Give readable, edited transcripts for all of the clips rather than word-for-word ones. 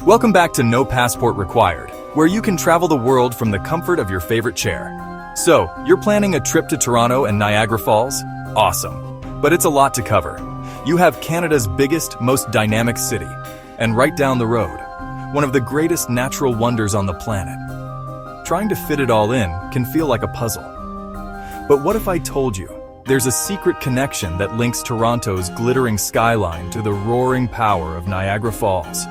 Welcome back to No Passport Required, where you can travel the world from the comfort of your favorite chair. So, you're planning a trip to Toronto and Niagara Falls? Awesome. But it's a lot to cover. You have Canada's biggest, most dynamic city, and right down the road, one of the greatest natural wonders on the planet. Trying to fit it all in can feel like a puzzle. But what if I told you there's a secret connection that links Toronto's glittering skyline to the roaring power of Niagara Falls?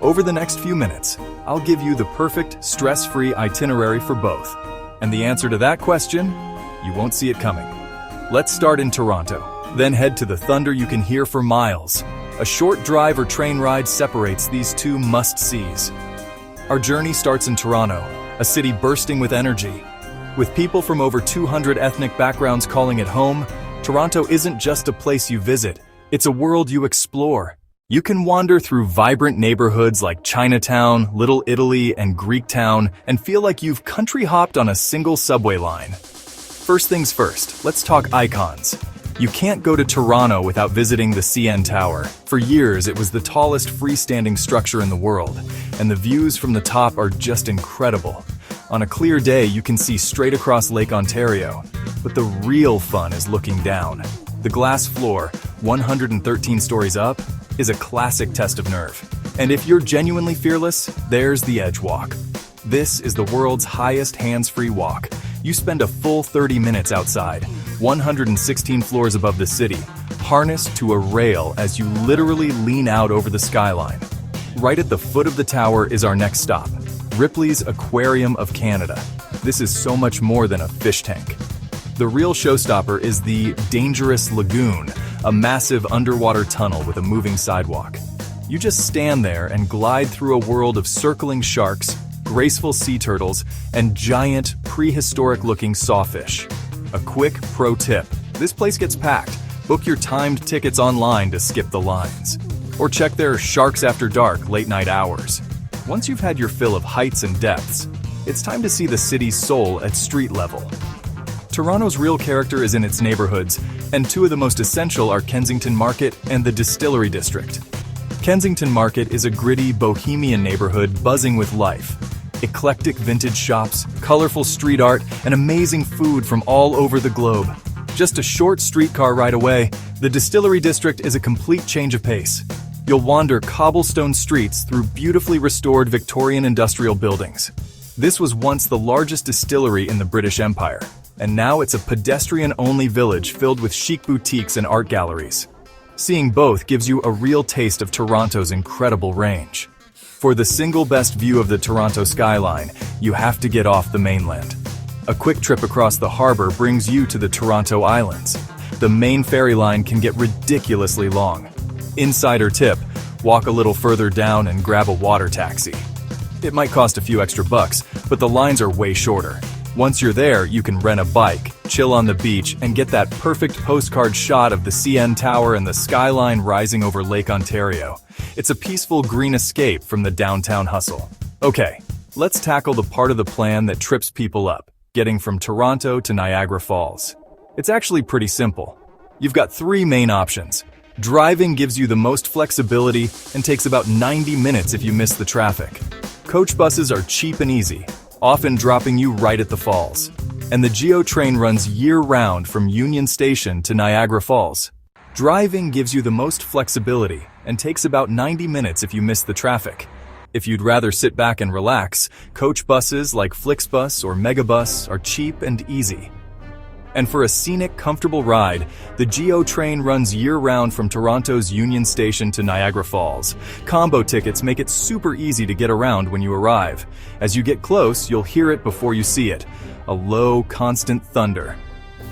Over the next few minutes, I'll give you the perfect, stress-free itinerary for both. And the answer to that question, you won't see it coming. Let's start in Toronto, then head to the thunder you can hear for miles. A short drive or train ride separates these two must-sees. Our journey starts in Toronto, a city bursting with energy. With people from over 200 ethnic backgrounds calling it home, Toronto isn't just a place you visit, it's a world you explore. You can wander through vibrant neighborhoods like Chinatown, Little Italy, and Greektown and feel like you've country-hopped on a single subway line. First things first, let's talk icons. You can't go to Toronto without visiting the CN Tower. For years, it was the tallest freestanding structure in the world, and the views from the top are just incredible. On a clear day, you can see straight across Lake Ontario, but the real fun is looking down. The glass floor, 113 stories up, is a classic test of nerve. And if you're genuinely fearless, there's the Edge Walk. This is the world's highest hands-free walk. You spend a full 30 minutes outside, 116 floors above the city, harnessed to a rail as you literally lean out over the skyline. Right at the foot of the tower is our next stop, Ripley's Aquarium of Canada. This is so much more than a fish tank. The real showstopper is the Dangerous Lagoon, a massive underwater tunnel with a moving sidewalk. You just stand there and glide through a world of circling sharks, graceful sea turtles, and giant, prehistoric-looking sawfish. A quick pro tip: this place gets packed. Book your timed tickets online to skip the lines. Or check their Sharks After Dark late-night hours. Once you've had your fill of heights and depths, it's time to see the city's soul at street level. Toronto's real character is in its neighborhoods, and two of the most essential are Kensington Market and the Distillery District. Kensington Market is a gritty, bohemian neighborhood buzzing with life. Eclectic vintage shops, colorful street art, and amazing food from all over the globe. Just a short streetcar ride away, the Distillery District is a complete change of pace. You'll wander cobblestone streets through beautifully restored Victorian industrial buildings. This was once the largest distillery in the British Empire, and now it's a pedestrian-only village filled with chic boutiques and art galleries. Seeing both gives you a real taste of Toronto's incredible range. For the single best view of the Toronto skyline, you have to get off the mainland. A quick trip across the harbor brings you to the Toronto Islands. The main ferry line can get ridiculously long. Insider tip: walk a little further down and grab a water taxi. It might cost a few extra bucks, but the lines are way shorter. Once you're there, you can rent a bike, chill on the beach, and get that perfect postcard shot of the CN Tower and the skyline rising over Lake Ontario. It's a peaceful green escape from the downtown hustle. Okay, let's tackle the part of the plan that trips people up, getting from Toronto to Niagara Falls. It's actually pretty simple. You've got three main options. Driving gives you the most flexibility and takes about 90 minutes if you miss the traffic. Coach buses are cheap and easy, often dropping you right at the falls. And the GO train runs year-round from Union Station to Niagara Falls. Driving gives you the most flexibility and takes about 90 minutes if you miss the traffic. If you'd rather sit back and relax, coach buses like Flixbus or Megabus are cheap and easy. And for a scenic, comfortable ride, the GO train runs year-round from Toronto's Union Station to Niagara Falls. Combo tickets make it super easy to get around when you arrive. As you get close, you'll hear it before you see it. A low, constant thunder.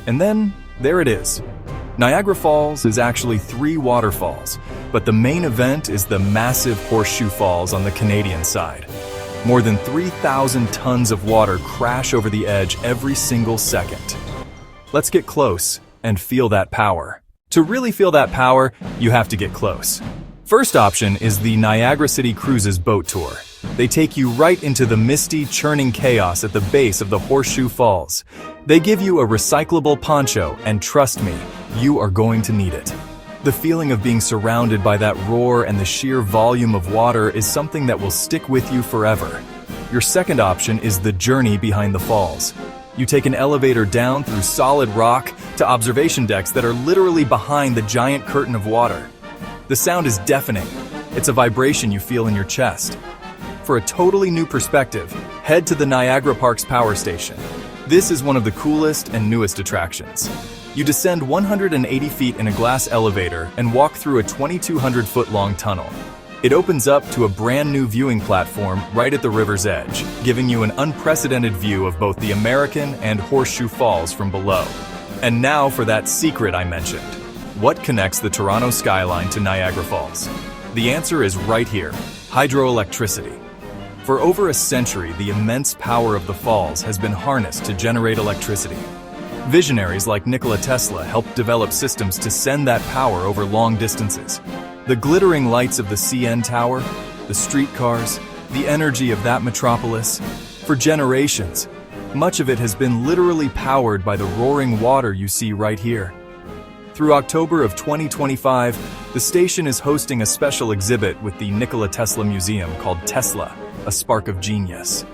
And then, there it is. Niagara Falls is actually 3 waterfalls, but the main event is the massive Horseshoe Falls on the Canadian side. More than 3,000 tons of water crash over the edge every single second. Let's get close and feel that power. To really feel that power, you have to get close. First option is the Niagara City Cruises boat tour. They take you right into the misty, churning chaos at the base of the Horseshoe Falls. They give you a recyclable poncho, and trust me, you are going to need it. The feeling of being surrounded by that roar and the sheer volume of water is something that will stick with you forever. Your second option is the journey behind the falls. You take an elevator down through solid rock to observation decks that are literally behind the giant curtain of water. The sound is deafening. It's a vibration you feel in your chest. For a totally new perspective, head to the Niagara Parks Power Station. This is one of the coolest and newest attractions. You descend 180 feet in a glass elevator and walk through a 2,200-foot-long tunnel. It opens up to a brand new viewing platform right at the river's edge, giving you an unprecedented view of both the American and Horseshoe Falls from below. And now for that secret I mentioned. What connects the Toronto skyline to Niagara Falls? The answer is right here: hydroelectricity. For over a century, the immense power of the falls has been harnessed to generate electricity. Visionaries like Nikola Tesla helped develop systems to send that power over long distances. The glittering lights of the CN Tower, the streetcars, the energy of that metropolis. For generations, much of it has been literally powered by the roaring water you see right here. Through October of 2025, the station is hosting a special exhibit with the Nikola Tesla Museum called Tesla, a Spark of Genius.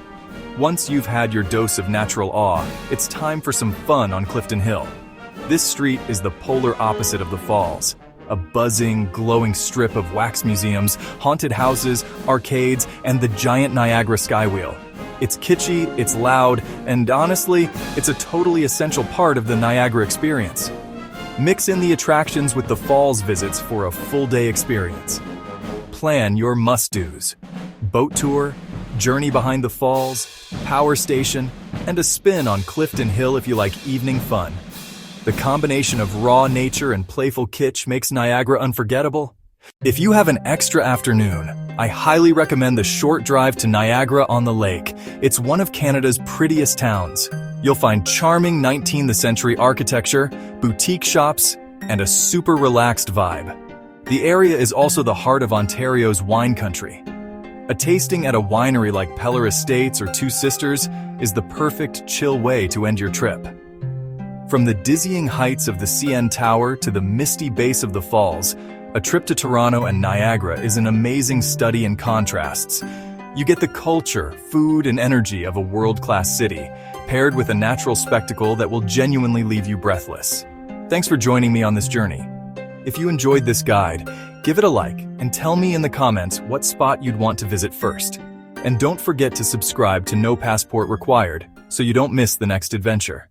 Once you've had your dose of natural awe, it's time for some fun on Clifton Hill. This street is the polar opposite of the falls. A buzzing, glowing strip of wax museums, haunted houses, arcades, and the giant Niagara skywheel. It's kitschy, it's loud, and honestly, it's a totally essential part of the Niagara experience. Mix in the attractions with the falls visits for a full-day experience. Plan your must-dos: boat tour, journey behind the falls, power station, and a spin on Clifton Hill if you like evening fun. The combination of raw nature and playful kitsch makes Niagara unforgettable. If you have an extra afternoon, I highly recommend the short drive to Niagara-on-the-Lake. It's one of Canada's prettiest towns. You'll find charming 19th century architecture, boutique shops, and a super relaxed vibe. The area is also the heart of Ontario's wine country. A tasting at a winery like Peller Estates or Two Sisters is the perfect chill way to end your trip. From the dizzying heights of the CN Tower to the misty base of the falls, a trip to Toronto and Niagara is an amazing study in contrasts. You get the culture, food, and energy of a world-class city, paired with a natural spectacle that will genuinely leave you breathless. Thanks for joining me on this journey. If you enjoyed this guide, give it a like and tell me in the comments what spot you'd want to visit first. And don't forget to subscribe to No Passport Required so you don't miss the next adventure.